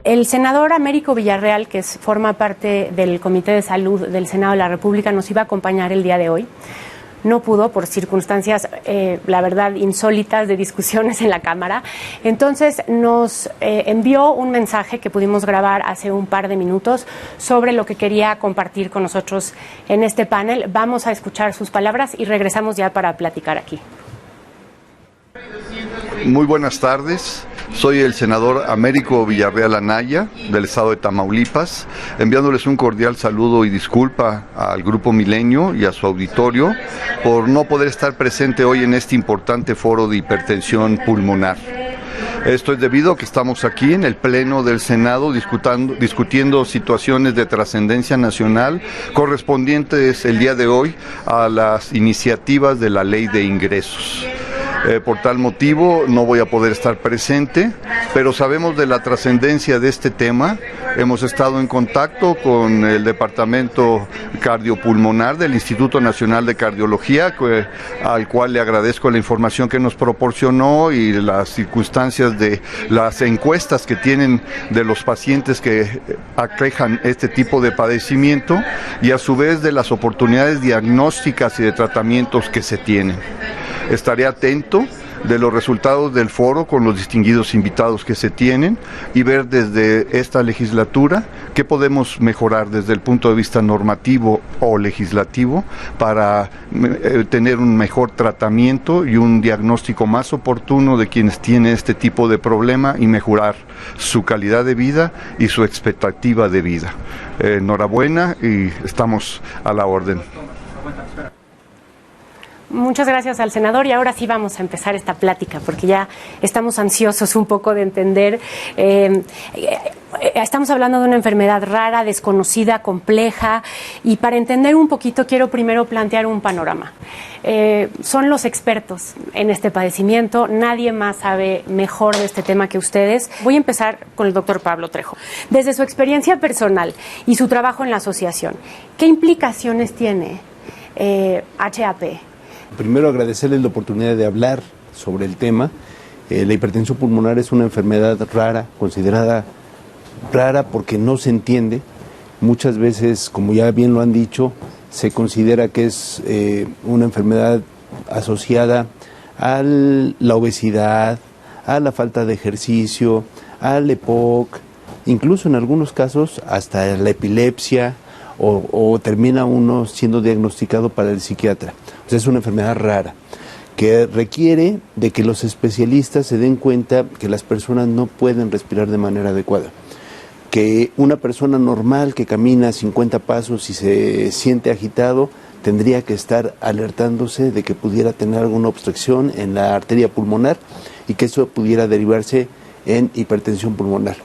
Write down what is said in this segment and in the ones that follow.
El senador Américo Villarreal, que forma parte del Comité de Salud del Senado de la República, nos iba a acompañar el día de hoy. No pudo por circunstancias, la verdad, insólitas de discusiones en la Cámara. Entonces nos envió un mensaje que pudimos grabar hace un par de minutos sobre lo que quería compartir con nosotros en este panel. Vamos a escuchar sus palabras y regresamos ya para platicar aquí. Muy buenas tardes. Soy el senador Américo Villarreal Anaya, del estado de Tamaulipas, enviándoles un cordial saludo y disculpa al Grupo Milenio y a su auditorio por no poder estar presente hoy en este importante foro de hipertensión pulmonar. Esto es debido a que estamos aquí en el Pleno del Senado discutiendo situaciones de trascendencia nacional correspondientes el día de hoy a las iniciativas de la Ley de Ingresos. Por tal motivo no voy a poder estar presente, pero sabemos de la trascendencia de este tema. Hemos estado en contacto con el Departamento Cardiopulmonar del Instituto Nacional de Cardiología, al cual le agradezco la información que nos proporcionó y las circunstancias de las encuestas que tienen de los pacientes que aquejan este tipo de padecimiento y a su vez de las oportunidades diagnósticas y de tratamientos que se tienen. Estaré atento de los resultados del foro con los distinguidos invitados que se tienen y ver desde esta legislatura qué podemos mejorar desde el punto de vista normativo o legislativo para tener un mejor tratamiento y un diagnóstico más oportuno de quienes tienen este tipo de problema y mejorar su calidad de vida y su expectativa de vida. Enhorabuena y estamos a la orden. Muchas gracias al senador y ahora sí vamos a empezar esta plática porque ya estamos ansiosos un poco de entender. Estamos hablando de una enfermedad rara, desconocida, compleja y para entender un poquito quiero primero plantear un panorama. Son los expertos en este padecimiento, nadie más sabe mejor de este tema que ustedes. Voy a empezar con el doctor Pablo Trejo. Desde su experiencia personal y su trabajo en la asociación, ¿qué implicaciones tiene HAP? Primero agradecerles la oportunidad de hablar sobre el tema. La hipertensión pulmonar es una enfermedad rara, considerada rara porque no se entiende. Muchas veces, como ya bien lo han dicho, se considera que es una enfermedad asociada a la obesidad, a la falta de ejercicio, al EPOC, incluso en algunos casos hasta la epilepsia o termina uno siendo diagnosticado para el psiquiatra. O sea, es una enfermedad rara que requiere de que los especialistas se den cuenta que las personas no pueden respirar de manera adecuada. Que una persona normal que camina 50 pasos y se siente agitado tendría que estar alertándose de que pudiera tener alguna obstrucción en la arteria pulmonar y que eso pudiera derivarse en hipertensión pulmonar.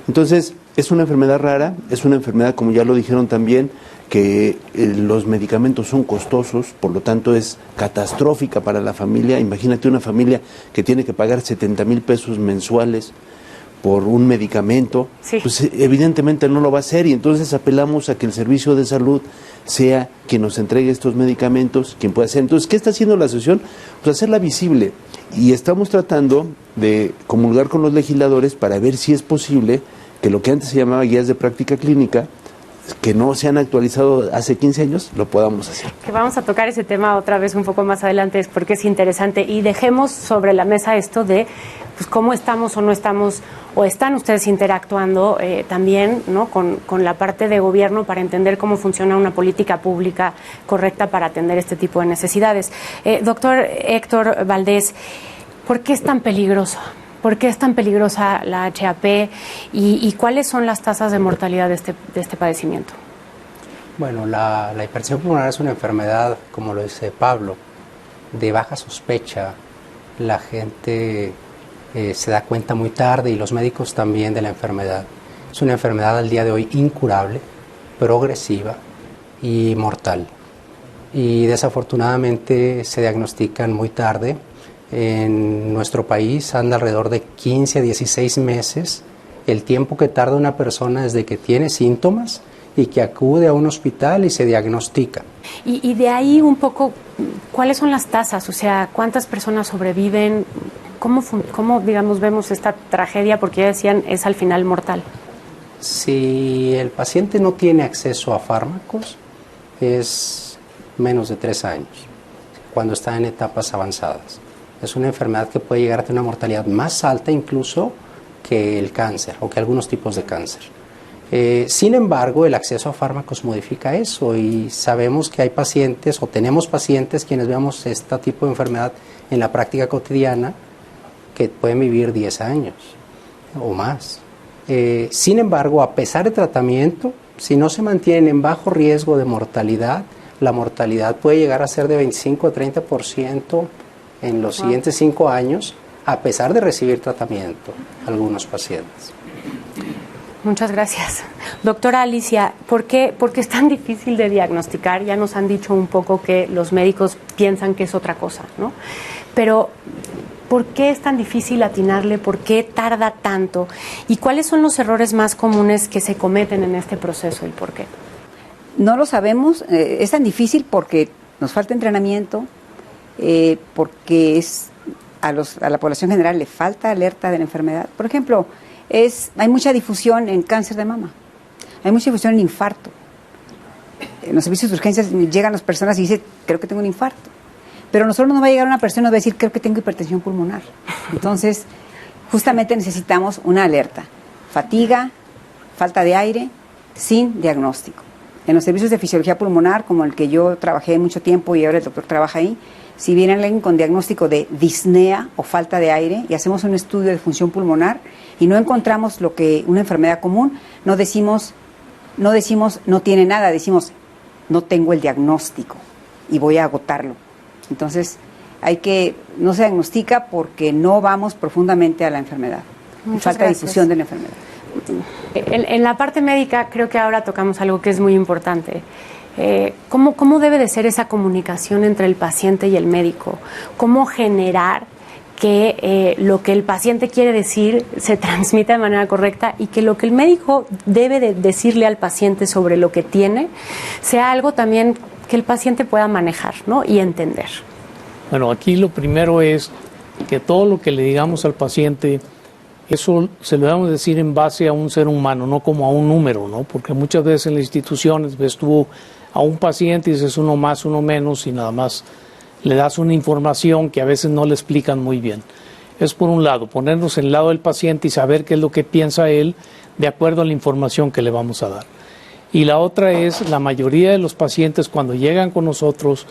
Entonces, es una enfermedad rara, es una enfermedad, como ya lo dijeron también, que los medicamentos son costosos, por lo tanto es catastrófica para la familia. Imagínate una familia que tiene que pagar 70,000 pesos mensuales por un medicamento, sí. Pues evidentemente no lo va a hacer y entonces apelamos a que el servicio de salud sea quien nos entregue estos medicamentos, quien pueda hacer. Entonces, ¿qué está haciendo la asociación? Pues hacerla visible y estamos tratando de comulgar con los legisladores para ver si es posible que lo que antes se llamaba guías de práctica clínica, que no se han actualizado hace 15 años, lo podamos hacer. Que vamos a tocar ese tema otra vez un poco más adelante, porque es interesante, y dejemos sobre la mesa esto de pues cómo estamos o no estamos, o están ustedes interactuando también, ¿no?, con la parte de gobierno para entender cómo funciona una política pública correcta para atender este tipo de necesidades. Doctor Héctor Valdés, ¿por qué es tan peligroso? ¿Por qué es tan peligrosa la HAP y cuáles son las tasas de mortalidad de este padecimiento? Bueno, la hipertensión pulmonar es una enfermedad, como lo dice Pablo, de baja sospecha. La gente se da cuenta muy tarde y los médicos también de la enfermedad. Es una enfermedad al día de hoy incurable, progresiva y mortal. Y desafortunadamente se diagnostican muy tarde. En nuestro país anda alrededor de 15 a 16 meses el tiempo que tarda una persona desde que tiene síntomas y que acude a un hospital y se diagnostica. Y de ahí un poco, ¿cuáles son las tasas? O sea, ¿cuántas personas sobreviven? ¿Cómo digamos, vemos esta tragedia? Porque ya decían, es al final mortal. Si el paciente no tiene acceso a fármacos, es menos de 3 años, cuando está en etapas avanzadas. Es una enfermedad que puede llegar a tener una mortalidad más alta incluso que el cáncer o que algunos tipos de cáncer. Sin embargo, el acceso a fármacos modifica eso y sabemos que hay pacientes o tenemos pacientes quienes vemos este tipo de enfermedad en la práctica cotidiana que pueden vivir 10 años o más. Sin embargo, a pesar de tratamiento, si no se mantienen en bajo riesgo de mortalidad, la mortalidad puede llegar a ser de 25 a 30% en los siguientes 5 años, a pesar de recibir tratamiento, algunos pacientes. Muchas gracias. Doctora Alicia, ¿por qué es tan difícil de diagnosticar? Ya nos han dicho un poco que los médicos piensan que es otra cosa, ¿no? Pero, ¿por qué es tan difícil atinarle? ¿Por qué tarda tanto? ¿Y cuáles son los errores más comunes que se cometen en este proceso y por qué? No lo sabemos. Es tan difícil porque nos falta entrenamiento, porque a la población general le falta alerta de la enfermedad. Por ejemplo, hay mucha difusión en cáncer de mama, hay mucha difusión en infarto. En los servicios de urgencias llegan las personas y dicen, creo que tengo un infarto. Pero a nosotros no va a llegar una persona y va a decir, creo que tengo hipertensión pulmonar. Entonces, justamente necesitamos una alerta. Fatiga, falta de aire, sin diagnóstico. En los servicios de fisiología pulmonar, como el que yo trabajé mucho tiempo y ahora el doctor trabaja ahí, si viene alguien con diagnóstico de disnea o falta de aire y hacemos un estudio de función pulmonar y no encontramos una enfermedad común, no decimos no tiene nada, decimos no tengo el diagnóstico y voy a agotarlo. Entonces, no se diagnostica porque no vamos profundamente a la enfermedad. Falta difusión de la enfermedad. En la parte médica creo que ahora tocamos algo que es muy importante. ¿Cómo debe de ser esa comunicación entre el paciente y el médico? ¿Cómo generar que lo que el paciente quiere decir se transmita de manera correcta y que lo que el médico debe de decirle al paciente sobre lo que tiene sea algo también que el paciente pueda manejar, ¿no? Y entender? Bueno, aquí lo primero es que todo lo que le digamos al paciente, eso se lo debemos decir en base a un ser humano, no como a un número, ¿no? Porque muchas veces en las instituciones ves tú a un paciente y dices uno más, uno menos y nada más le das una información que a veces no le explican muy bien. Es por un lado, ponernos en el lado del paciente y saber qué es lo que piensa él de acuerdo a la información que le vamos a dar. Y la otra es, la mayoría de los pacientes cuando llegan con nosotros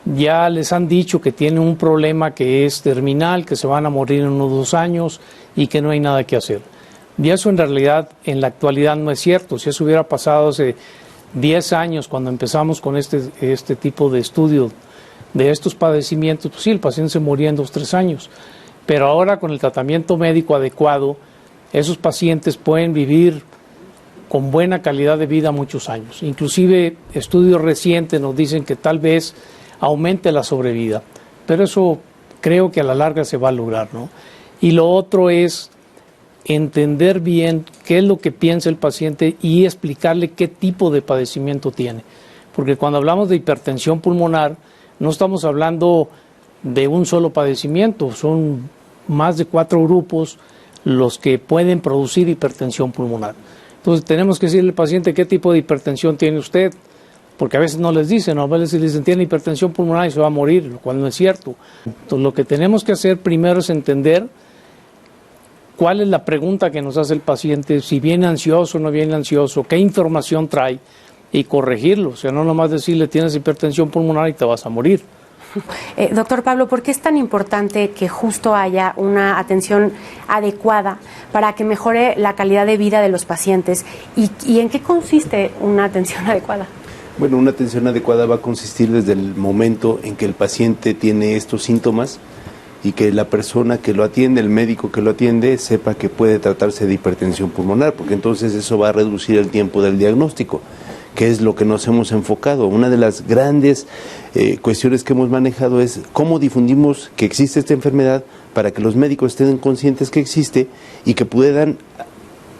ya les han dicho que tienen un problema que es terminal, que se van a morir en unos 2 años y que no hay nada que hacer. Y eso en realidad en la actualidad no es cierto. Si eso hubiera pasado hace 10 años cuando empezamos con este tipo de estudio de estos padecimientos, pues sí, el paciente se moría en 2 o 3 años. Pero ahora con el tratamiento médico adecuado, esos pacientes pueden vivir con buena calidad de vida muchos años. Inclusive estudios recientes nos dicen que tal vez aumente la sobrevida, pero eso creo que a la larga se va a lograr, ¿no? Y lo otro es entender bien qué es lo que piensa el paciente y explicarle qué tipo de padecimiento tiene, porque cuando hablamos de hipertensión pulmonar no estamos hablando de un solo padecimiento, son más de 4 grupos los que pueden producir hipertensión pulmonar. Entonces tenemos que decirle al paciente qué tipo de hipertensión tiene usted, porque a veces no les dicen, a veces les dicen tiene hipertensión pulmonar y se va a morir, lo cual no es cierto. Entonces lo que tenemos que hacer primero es entender cuál es la pregunta que nos hace el paciente, si viene ansioso o no viene ansioso, qué información trae y corregirlo, o sea, no nomás decirle tienes hipertensión pulmonar y te vas a morir. Doctor Pablo, ¿por qué es tan importante que justo haya una atención adecuada para que mejore la calidad de vida de los pacientes? ¿Y en qué consiste una atención adecuada? Bueno, una atención adecuada va a consistir desde el momento en que el paciente tiene estos síntomas y que la persona que lo atiende, el médico que lo atiende, sepa que puede tratarse de hipertensión pulmonar, porque entonces eso va a reducir el tiempo del diagnóstico, que es lo que nos hemos enfocado. Una de las grandes cuestiones que hemos manejado es cómo difundimos que existe esta enfermedad para que los médicos estén conscientes que existe y que puedan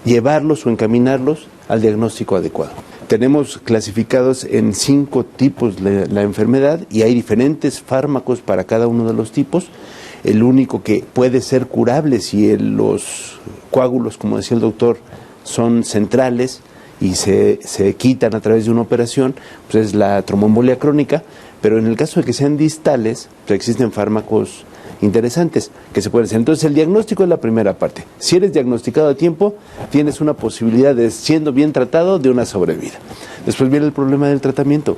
llevarlos o encaminarlos al diagnóstico adecuado. tenemos clasificados en 5 tipos la enfermedad y hay diferentes fármacos para cada uno de los tipos. El único que puede ser curable si los coágulos, como decía el doctor, son centrales y se quitan a través de una operación, pues es la tromboembolia crónica, pero en el caso de que sean distales, pues existen fármacos interesantes que se pueden hacer. Entonces el diagnóstico es la primera parte. Si eres diagnosticado a tiempo, tienes una posibilidad de, siendo bien tratado, de una sobrevida. Después viene el problema del tratamiento,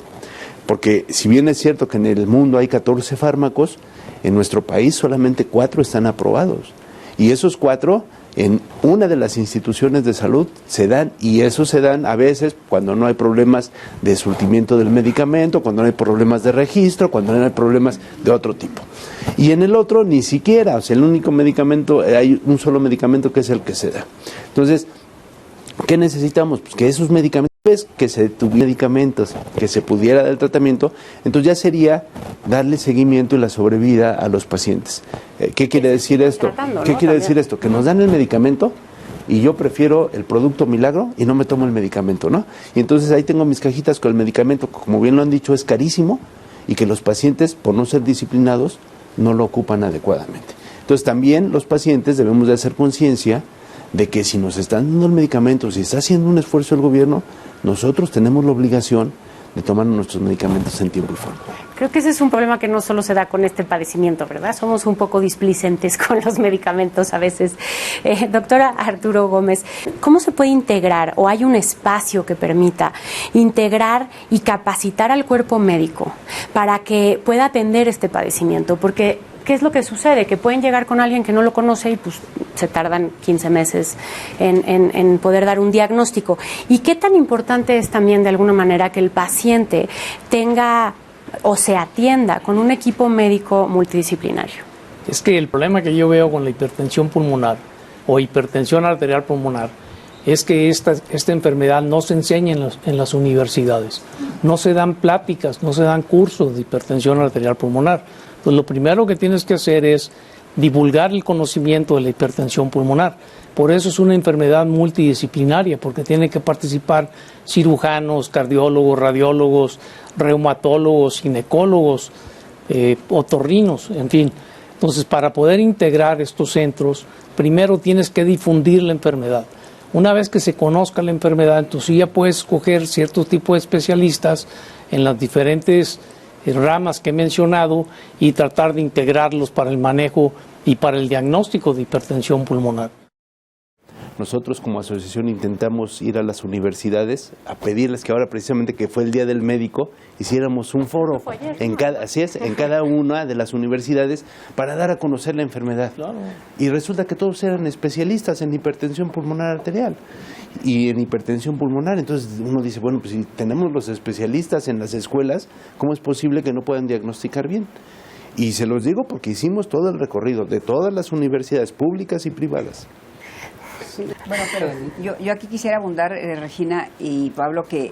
porque si bien es cierto que en el mundo hay 14 fármacos, en nuestro país solamente 4 están aprobados, y esos 4 en una de las instituciones de salud se dan, y eso se dan a veces cuando no hay problemas de surtimiento del medicamento, cuando no hay problemas de registro, cuando no hay problemas de otro tipo. Y en el otro ni siquiera, o sea, el único medicamento, hay un solo medicamento que es el que se da. Entonces, ¿qué necesitamos? Pues que esos medicamentos, que se tuvieran medicamentos, que se pudiera dar el tratamiento, entonces ya sería darle seguimiento y la sobrevida a los pacientes. ¿Qué quiere decir esto? ¿Qué quiere decir esto? Que nos dan el medicamento y yo prefiero el producto milagro y no me tomo el medicamento, ¿no? Y entonces ahí tengo mis cajitas con el medicamento, como bien lo han dicho, es carísimo y que los pacientes, por no ser disciplinados, no lo ocupan adecuadamente. Entonces también los pacientes debemos de hacer conciencia de que si nos están dando el medicamento, si está haciendo un esfuerzo el gobierno, nosotros tenemos la obligación de tomar nuestros medicamentos en tiempo y forma. Creo que ese es un problema que no solo se da con este padecimiento, ¿verdad? Somos un poco displicentes con los medicamentos a veces. Doctora Arturo Gómez, ¿cómo se puede integrar o hay un espacio que permita integrar y capacitar al cuerpo médico para que pueda atender este padecimiento? Porque ¿qué es lo que sucede? Que pueden llegar con alguien que no lo conoce y pues se tardan 15 meses en poder dar un diagnóstico. ¿Y qué tan importante es también de alguna manera que el paciente tenga o se atienda con un equipo médico multidisciplinario? Es que el problema que yo veo con la hipertensión pulmonar o hipertensión arterial pulmonar es que esta enfermedad no se enseña en las universidades. No se dan pláticas, no se dan cursos de hipertensión arterial pulmonar. Pues lo primero que tienes que hacer es divulgar el conocimiento de la hipertensión pulmonar. Por eso es una enfermedad multidisciplinaria, porque tienen que participar cirujanos, cardiólogos, radiólogos, reumatólogos, ginecólogos, otorrinos, en fin. Entonces, para poder integrar estos centros, primero tienes que difundir la enfermedad. Una vez que se conozca la enfermedad, entonces ya puedes escoger cierto tipo de especialistas en las diferentes ramas que he mencionado y tratar de integrarlos para el manejo y para el diagnóstico de hipertensión pulmonar. Nosotros como asociación intentamos ir a las universidades a pedirles que ahora precisamente que fue el Día del Médico hiciéramos un foro en cada una de las universidades para dar a conocer la enfermedad. Claro. Y resulta que todos eran especialistas en hipertensión pulmonar arterial y en hipertensión pulmonar. Entonces uno dice, bueno, pues si tenemos los especialistas en las escuelas, ¿cómo es posible que no puedan diagnosticar bien? Y se los digo porque hicimos todo el recorrido de todas las universidades públicas y privadas. Bueno, pero yo aquí quisiera abundar, Regina y Pablo, que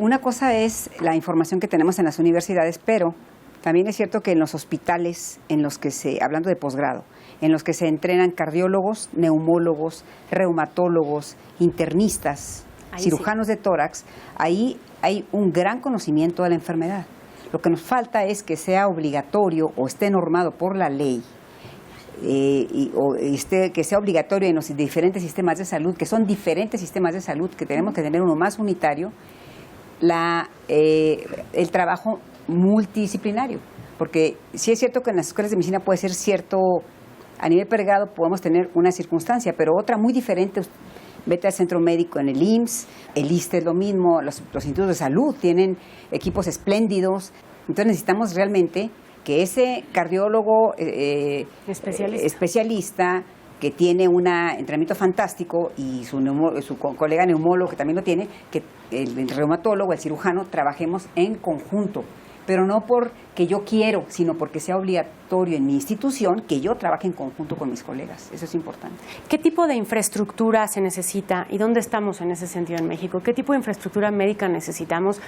una cosa es la información que tenemos en las universidades, pero también es cierto que en los hospitales, en los que hablando de posgrado, en los que se entrenan cardiólogos, neumólogos, reumatólogos, internistas, cirujanos de tórax, ahí hay un gran conocimiento de la enfermedad. Lo que nos falta es que sea obligatorio o esté normado por la ley, que sea obligatorio en los diferentes sistemas de salud, que son diferentes sistemas de salud, que tenemos que tener uno más unitario, el trabajo multidisciplinario. Porque sí es cierto que en las escuelas de medicina puede ser cierto, a nivel pregrado podemos tener una circunstancia, pero otra muy diferente. Vete al centro médico en el IMSS, el ISSSTE es lo mismo, los institutos de salud tienen equipos espléndidos. Entonces necesitamos realmente que ese cardiólogo especialista que tiene un entrenamiento fantástico y su colega neumólogo que también lo tiene, que el reumatólogo, el cirujano, trabajemos en conjunto. pero no porque yo quiero, sino porque sea obligatorio en mi institución que yo trabaje en conjunto con mis colegas. Eso es importante. ¿Qué tipo de infraestructura se necesita y dónde estamos en ese sentido en México? ¿Qué tipo de infraestructura médica necesitamos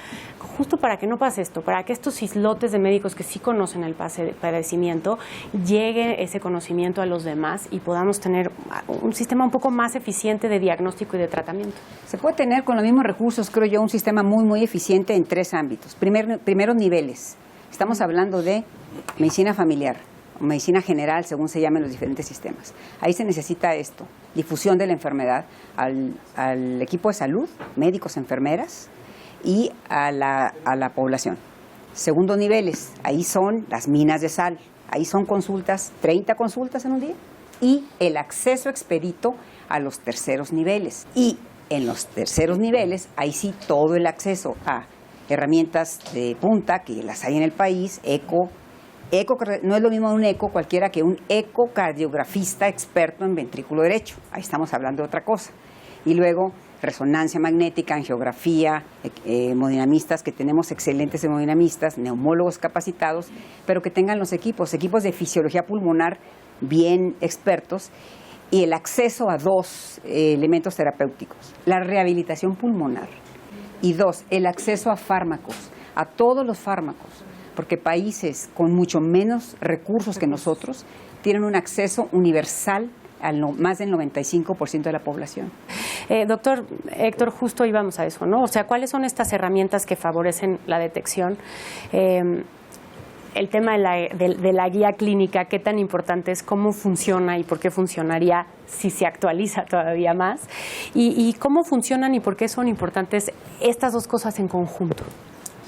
justo para que no pase esto, para que estos islotes de médicos que sí conocen el padecimiento llegue ese conocimiento a los demás y podamos tener un sistema un poco más eficiente de diagnóstico y de tratamiento? Se puede tener con los mismos recursos, creo yo, un sistema muy eficiente en 3 ámbitos. Primeros niveles. Estamos hablando de medicina familiar, o medicina general, según se llamen los diferentes sistemas. Ahí se necesita esto, difusión de la enfermedad al equipo de salud, médicos, enfermeras, y a la población. Segundo niveles, ahí son las minas de sal, ahí son consultas, 30 consultas en un día, y el acceso expedito a los terceros niveles. Y en los terceros niveles, ahí sí todo el acceso a herramientas de punta, que las hay en el país, eco, no es lo mismo un eco cualquiera que un ecocardiografista experto en ventrículo derecho, ahí estamos hablando de otra cosa. Y luego resonancia magnética, angiografía, hemodinamistas, que tenemos excelentes hemodinamistas, neumólogos capacitados, pero que tengan los equipos de fisiología pulmonar bien expertos, y el acceso a 2 elementos terapéuticos, la rehabilitación pulmonar, y 2, el acceso a fármacos, a todos los fármacos, porque países con mucho menos recursos que nosotros tienen un acceso universal al más del 95% de la población. Doctor Héctor, justo íbamos a eso, ¿no? O sea, ¿cuáles son estas herramientas que favorecen la detección? El tema de la guía clínica, ¿qué tan importante es? ¿Cómo funciona y por qué funcionaría si se actualiza todavía más? ¿Y cómo funcionan y por qué son importantes estas 2 cosas en conjunto?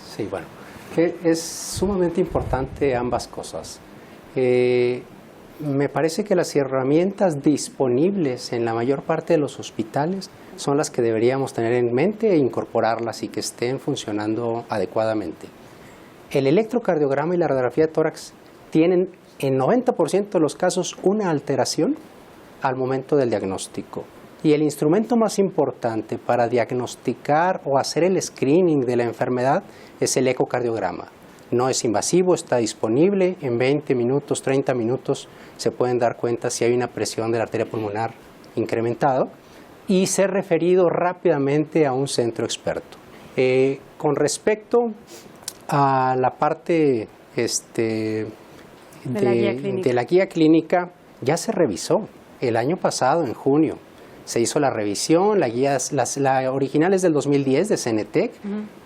Sí, bueno, que es sumamente importante ambas cosas. Me parece que las herramientas disponibles en la mayor parte de los hospitales son las que deberíamos tener en mente e incorporarlas y que estén funcionando adecuadamente. El electrocardiograma y la radiografía de tórax tienen en 90% de los casos una alteración al momento del diagnóstico. Y el instrumento más importante para diagnosticar o hacer el screening de la enfermedad es el ecocardiograma. No es invasivo, está disponible, en 20 minutos, 30 minutos se pueden dar cuenta si hay una presión de la arteria pulmonar incrementada y ser referido rápidamente a un centro experto. Con respecto a la parte de la guía clínica, ya se revisó el año pasado, en junio. Se hizo la revisión, la original es del 2010 de CENETEC.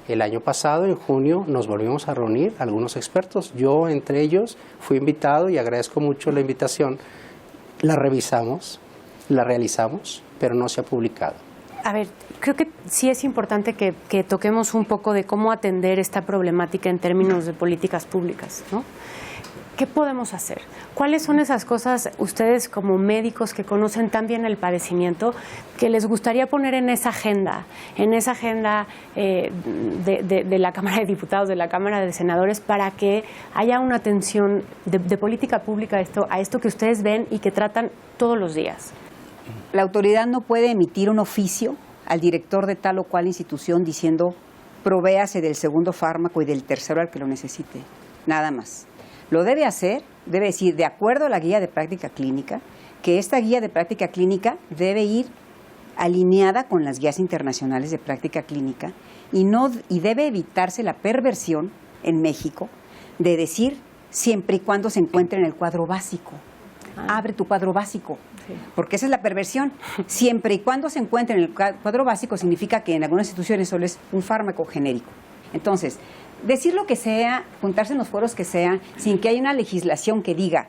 El año pasado, en junio, nos volvimos a reunir algunos expertos. Yo, entre ellos, fui invitado y agradezco mucho la invitación. La revisamos, la realizamos, pero no se ha publicado. A ver, creo que sí es importante que toquemos un poco de cómo atender esta problemática en términos de políticas públicas, ¿no? ¿Qué podemos hacer? ¿Cuáles son esas cosas, ustedes como médicos que conocen tan bien el padecimiento, que les gustaría poner en esa agenda de la Cámara de Diputados, de la Cámara de Senadores, para que haya una atención de política pública a esto que ustedes ven y que tratan todos los días? La autoridad no puede emitir un oficio al director de tal o cual institución diciendo provéase del segundo fármaco y del tercero al que lo necesite, nada más. Lo debe hacer, debe decir, de acuerdo a la guía de práctica clínica, que esta guía de práctica clínica debe ir alineada con las guías internacionales de práctica clínica y debe evitarse la perversión en México de decir siempre y cuando se encuentre en el cuadro básico. Abre tu cuadro básico, porque esa es la perversión. Siempre y cuando se encuentre en el cuadro básico significa que en algunas instituciones solo es un fármaco genérico. Entonces, decir lo que sea, juntarse en los foros que sea, sin que haya una legislación que diga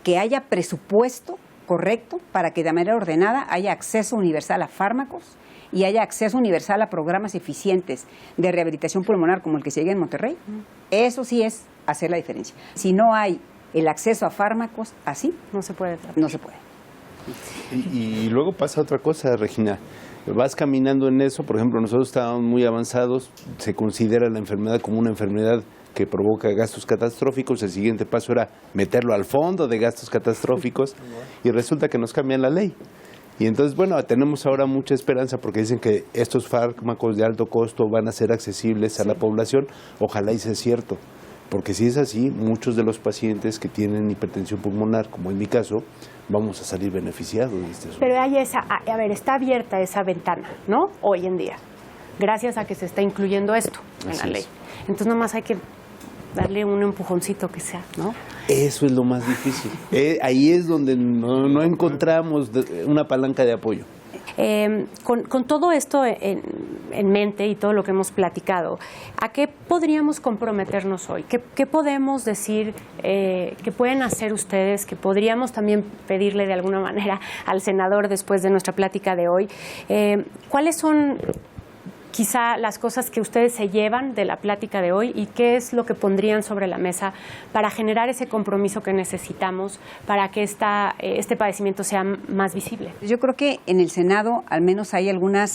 que haya presupuesto correcto para que de manera ordenada haya acceso universal a fármacos y haya acceso universal a programas eficientes de rehabilitación pulmonar como el que se llega en Monterrey, eso sí es hacer la diferencia. Si no hay el acceso a fármacos así, no se puede tratar. No se puede. Y luego pasa otra cosa, Regina. Vas caminando en eso, por ejemplo, nosotros estábamos muy avanzados, se considera la enfermedad como una enfermedad que provoca gastos catastróficos, el siguiente paso era meterlo al fondo de gastos catastróficos y resulta que nos cambian la ley. Y entonces, bueno, tenemos ahora mucha esperanza porque dicen que estos fármacos de alto costo van a ser accesibles a la población, ojalá y sea cierto. Porque si es así, muchos de los pacientes que tienen hipertensión pulmonar, como en mi caso, vamos a salir beneficiados de este asunto. Pero hay está abierta esa ventana, ¿no? Hoy en día, gracias a que se está incluyendo esto en la ley. Entonces, nomás hay que darle un empujoncito que sea, ¿no? Eso es lo más difícil. Ahí es donde no encontramos una palanca de apoyo. Con todo esto en mente y todo lo que hemos platicado, ¿a qué podríamos comprometernos hoy? ¿Qué podemos decir que pueden hacer ustedes? Que podríamos también pedirle de alguna manera al senador después de nuestra plática de hoy. ¿Cuáles son quizá las cosas que ustedes se llevan de la plática de hoy y qué es lo que pondrían sobre la mesa para generar ese compromiso que necesitamos para que este padecimiento sea más visible? Yo creo que en el Senado al menos hay alguna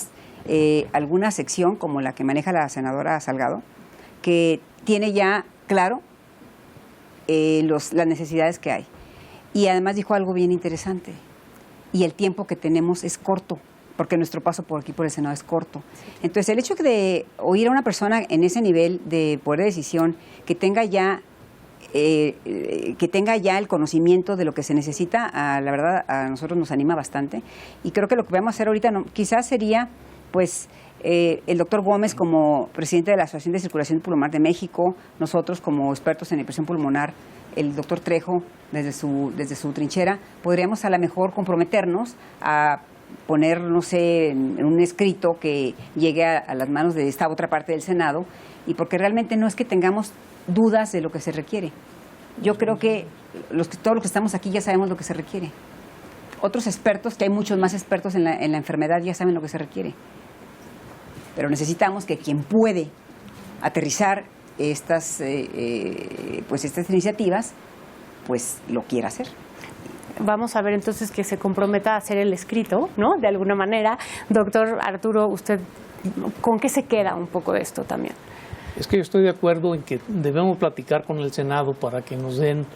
sección, como la que maneja la senadora Salgado, que tiene ya claro las necesidades que hay. Y además dijo algo bien interesante, y el tiempo que tenemos es corto, porque nuestro paso por aquí por el Senado es corto. Entonces, el hecho de oír a una persona en ese nivel de poder de decisión que tenga ya el conocimiento de lo que se necesita, la verdad, a nosotros nos anima bastante. Y creo que lo que vamos a hacer ahorita quizás sería, pues, el doctor Gómez como presidente de la Asociación de Circulación Pulmonar de México, nosotros como expertos en hipertensión pulmonar, el doctor Trejo desde su trinchera, podríamos a lo mejor comprometernos a poner, no sé, en un escrito que llegue a las manos de esta otra parte del Senado, y porque realmente no es que tengamos dudas de lo que se requiere. Yo creo que todos los que estamos aquí ya sabemos lo que se requiere. Otros expertos, que hay muchos más expertos en la enfermedad, ya saben lo que se requiere. Pero necesitamos que quien puede aterrizar estas iniciativas, pues lo quiera hacer. Vamos a ver entonces que se comprometa a hacer el escrito, ¿no? De alguna manera. Doctor Arturo, ¿usted con qué se queda un poco de esto también? Es que yo estoy de acuerdo en que debemos platicar con el Senado para que nos den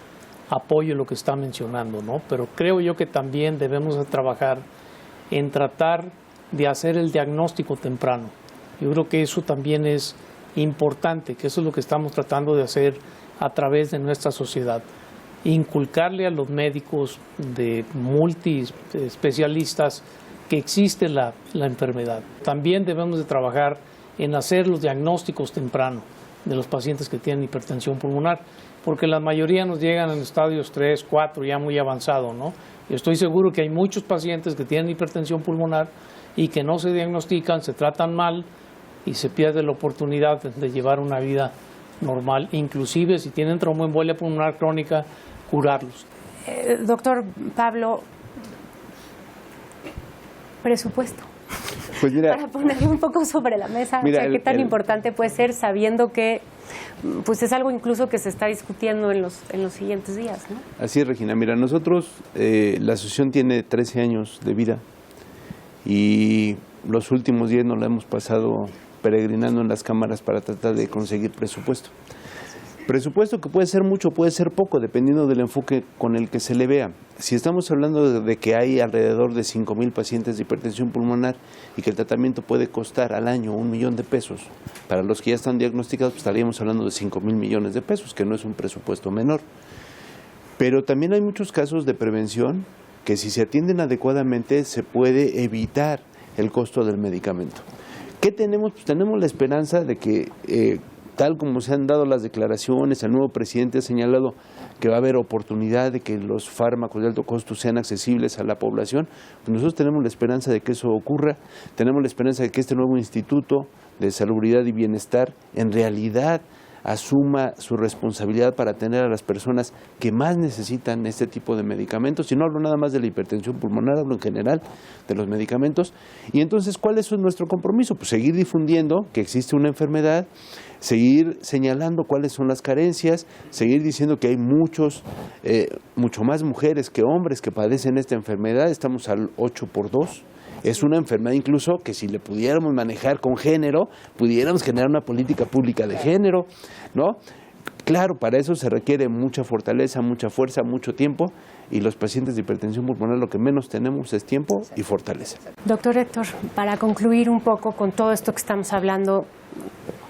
apoyo en lo que está mencionando, ¿no? Pero creo yo que también debemos de trabajar en tratar de hacer el diagnóstico temprano. Yo creo que eso también es importante, que eso es lo que estamos tratando de hacer a través de nuestra sociedad. Inculcarle a los médicos de multiespecialistas que existe la enfermedad. También debemos de trabajar en hacer los diagnósticos tempranos de los pacientes que tienen hipertensión pulmonar, porque la mayoría nos llegan en estadios 3, 4, ya muy avanzado, ¿no? Yo estoy seguro que hay muchos pacientes que tienen hipertensión pulmonar y que no se diagnostican, se tratan mal y se pierde la oportunidad de llevar una vida normal, inclusive si tienen tromboembolia pulmonar crónica, curarlos. Doctor Pablo, presupuesto. Pues mira, para ponerlo un poco sobre la mesa, mira, o sea, qué tan importante puede ser sabiendo que pues es algo incluso que se está discutiendo en los siguientes días, ¿no? Así es, Regina. Mira, nosotros, la asociación tiene 13 años de vida y los últimos 10 nos la hemos pasado peregrinando en las cámaras para tratar de conseguir presupuesto. Presupuesto que puede ser mucho, puede ser poco, dependiendo del enfoque con el que se le vea. Si estamos hablando de que hay alrededor de 5,000 pacientes de hipertensión pulmonar y que el tratamiento puede costar al año $1 millón, para los que ya están diagnosticados, pues estaríamos hablando de 5,000 millones de pesos, que no es un presupuesto menor. Pero también hay muchos casos de prevención que si se atienden adecuadamente se puede evitar el costo del medicamento. ¿Qué tenemos? Pues tenemos la esperanza de que tal como se han dado las declaraciones, el nuevo presidente ha señalado que va a haber oportunidad de que los fármacos de alto costo sean accesibles a la población. Pues nosotros tenemos la esperanza de que eso ocurra, tenemos la esperanza de que este nuevo Instituto de Salubridad y Bienestar en realidad asuma su responsabilidad para atender a las personas que más necesitan este tipo de medicamentos. Y no hablo nada más de la hipertensión pulmonar, hablo en general de los medicamentos. Y entonces, ¿cuál es nuestro compromiso? Pues seguir difundiendo que existe una enfermedad, seguir señalando cuáles son las carencias, seguir diciendo que hay mucho más mujeres que hombres que padecen esta enfermedad. Estamos al 8x2. Es una enfermedad incluso que si le pudiéramos manejar con género, pudiéramos generar una política pública de género, ¿no? Claro, para eso se requiere mucha fortaleza, mucha fuerza, mucho tiempo, y los pacientes de hipertensión pulmonar lo que menos tenemos es tiempo y fortaleza. Doctor Héctor, para concluir un poco con todo esto que estamos hablando,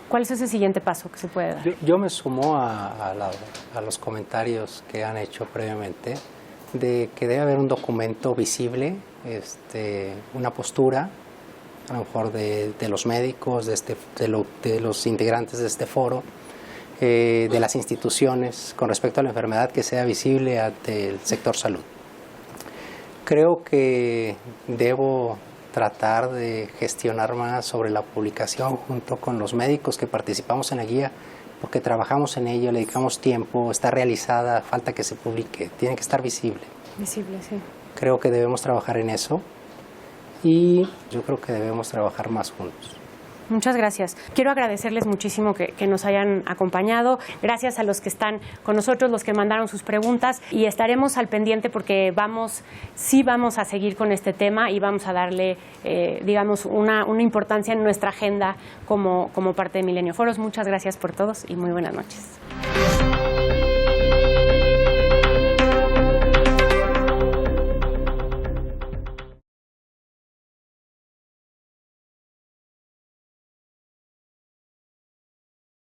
¿Cuál es ese siguiente paso que se puede dar? Yo me sumo a los comentarios que han hecho previamente de que debe haber un documento visible, una postura, a lo mejor de los médicos, de los integrantes de este foro, de las instituciones con respecto a la enfermedad, que sea visible ante el sector salud. Creo que debo tratar de gestionar más sobre la publicación junto con los médicos que participamos en la guía, porque trabajamos en ello, le dedicamos tiempo, está realizada, falta que se publique, tiene que estar visible. Visible, sí. Creo que debemos trabajar en eso y yo creo que debemos trabajar más juntos. Muchas gracias. Quiero agradecerles muchísimo que nos hayan acompañado. Gracias a los que están con nosotros, los que mandaron sus preguntas, y estaremos al pendiente porque vamos a seguir con este tema y vamos a darle, digamos, una importancia en nuestra agenda como parte de Milenio Foros. Muchas gracias por todos y muy buenas noches.